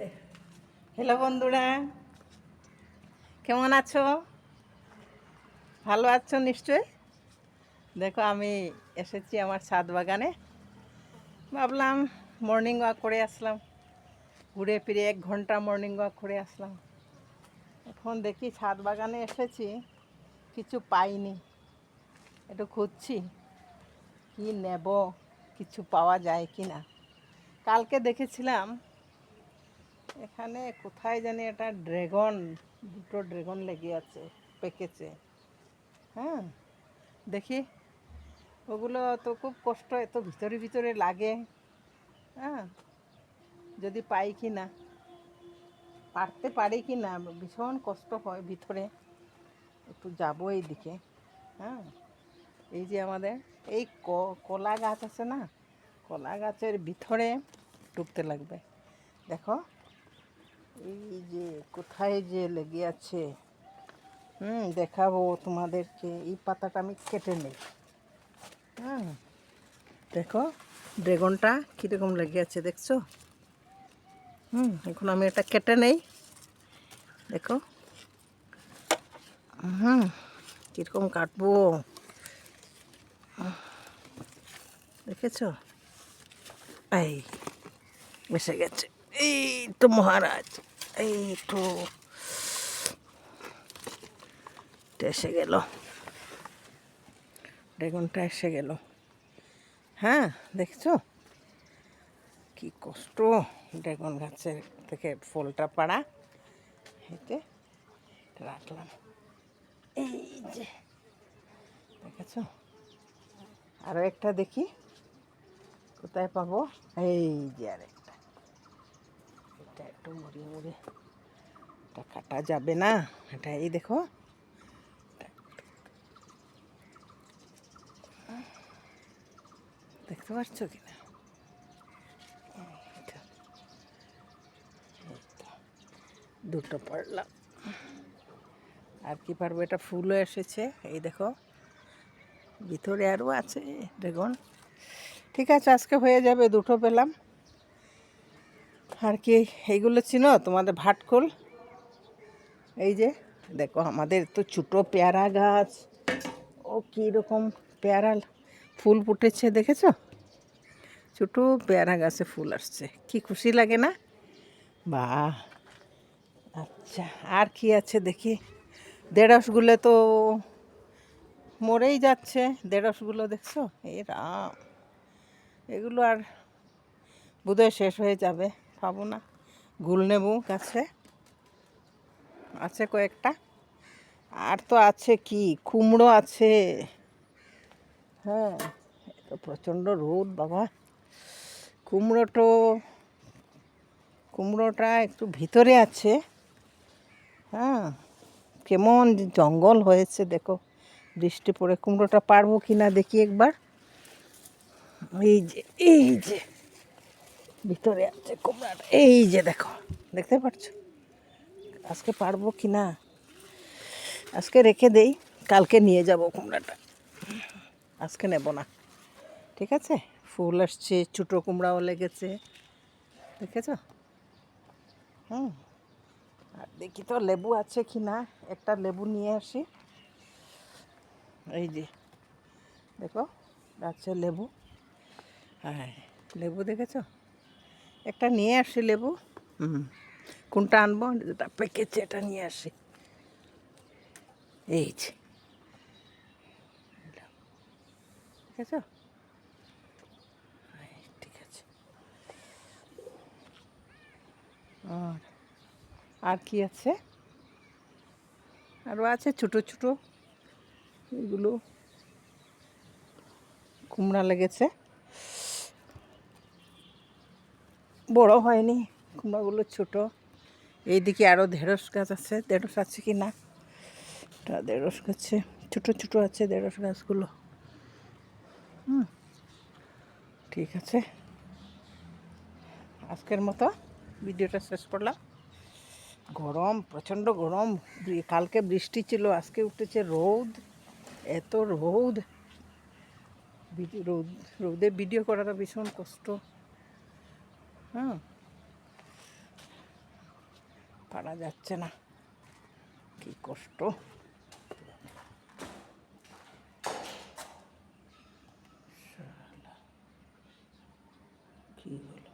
Hello বন্ধুরা, কেমন আছো? ভালো আছো নিশ্চয়। দেখো আমি এসেছি আমার ছাদ বাগানে। ভাবলাম মর্নিং ওয়াক করে আসলাম, ঘুরে ফিরে 1 ঘন্টা মর্নিং ওয়াক করে আসলাম। এখন দেখি ছাদ বাগানে এসেছি, কিছু পাইনি, একটু খুঁজছি কি নেব, কিছু পাওয়া যায় কি না। কালকে দেখেছিলাম এখানে কোথায় জানি একটা দুটো ড্রাগন লেগে আছে, পেকেছে। হ্যাঁ, দেখি ওগুলো তো খুব কষ্ট, এত ভিতরে ভিতরে লাগে। হ্যাঁ, যদি পাই কি না, পারতে পারি কি না, ভীষণ কষ্ট হয় ভিতরে। একটু যাবো এই দিকে। হ্যাঁ, এই যে আমাদের এই কলা গাছ আছে না, কলা গাছের ভিতরে ঢুকতে লাগবে। দেখো এই যে কোথায় যে লেগে আছে। দেখাবো তোমাদেরকে। এই পাতাটা আমি কেটে নেই। হ্যাঁ, দেখো ড্রাগনটা কীরকম লেগে আছে, দেখছো? এখন আমি এটা কেটে নেই। দেখো কীরকম কাটবো, দেখেছো? এই এসে গেছে, এই তো মহারাজ, এই তো এসে গেল, ড্রাগনটা এসে গেল। হ্যাঁ, দেখছো কি কষ্ট ড্রাগন গাছের থেকে ফলটা পাড়া। হেঁটে রাখলাম, এই যে দেখেছো। আরও একটা দেখি কোথায় পাবো। এই যে আরেকটা, এটা একটু মুড়ি মুড়ি, এটা কাটা যাবে না। এটা এই দেখো, দেখতে পাচ্ছ কিনা? দুটো পারলাম, আর কি পারবো। এটা ফুলও এসেছে, এই দেখো ভিতরে আরও আছে ড্রাগন। ঠিক আছে, আজকে হয়ে যাবে, দুটো পেলাম। আর কি এইগুলো চিনো তোমাদের? ভাটকল। এই যে দেখো আমাদের তো ছোটো পেয়ারা গাছ, ও কীরকম পেয়ারা ফুল ফুটেছে, দেখেছো? ছোটো পেয়ারা গাছে ফুল আসছে, কি খুশি লাগে না? বাহ, আচ্ছা আর কি আছে দেখি। ঢেঁড়সগুলো তো মরেই যাচ্ছে, ঢেঁড়সগুলো দেখছো? এই রাম, এগুলো আর বোধহয় শেষ হয়ে যাবে, পাবো না। গুলনেবু গাছে আছে কয়েকটা, আর তো আছে কি, কুমড়ো আছে। হ্যাঁ, তো প্রচণ্ড রোদ বাবা। কুমড়োটা একটু ভিতরে আছে। হ্যাঁ, কেমন জঙ্গল হয়েছে দেখো, বৃষ্টি পড়ে। কুমড়োটা পারবো কি না দেখি একবার। এই যে ভিতরে আছে কুমড়াটা, এই যে দেখো, দেখতে পাচ্ছ? আজকে পারবো কি না, আজকে রেখে দেই, কালকে নিয়ে যাব কুমড়াটা, আজকে নেব না। ঠিক আছে, ফুল আসছে, ছোটো কুমড়াও লেগেছে, দেখেছ? আর দেখি তো লেবু আছে কি না, একটা লেবু নিয়ে আসি। এই যে দেখো গাছে লেবু, হ্যাঁ লেবু দেখেছ? একটা নিয়ে আসি লেবু। কোনটা আনবো? যেটা পেকেছে এটা নিয়ে আসি। এই যে দেখেছ? ঠিক আছে। আর কি আছে? আরও আছে ছোটো ছোটো, এগুলো কুমড়া লেগেছে, বড় হয়নি কুমড়াগুলো, ছোট। এইদিকে আরও ঢেঁড়স গাছ আছে, ঢেঁড়স আছে কি না, এটা ঢেঁড়স গাছে ছোটো ছোটো আছে ঢেঁড়স গাছগুলো। ঠিক আছে, আজকের মতো ভিডিওটা শেষ করলাম। গরম, প্রচণ্ড গরম। কালকে বৃষ্টি ছিল, আজকে উঠেছে রোদ, এত রোদ। রোদে ভিডিও করাটা ভীষণ কষ্ট। হ্যাঁ, পারা যাচ্ছে না, কি কষ্ট। কি হলো?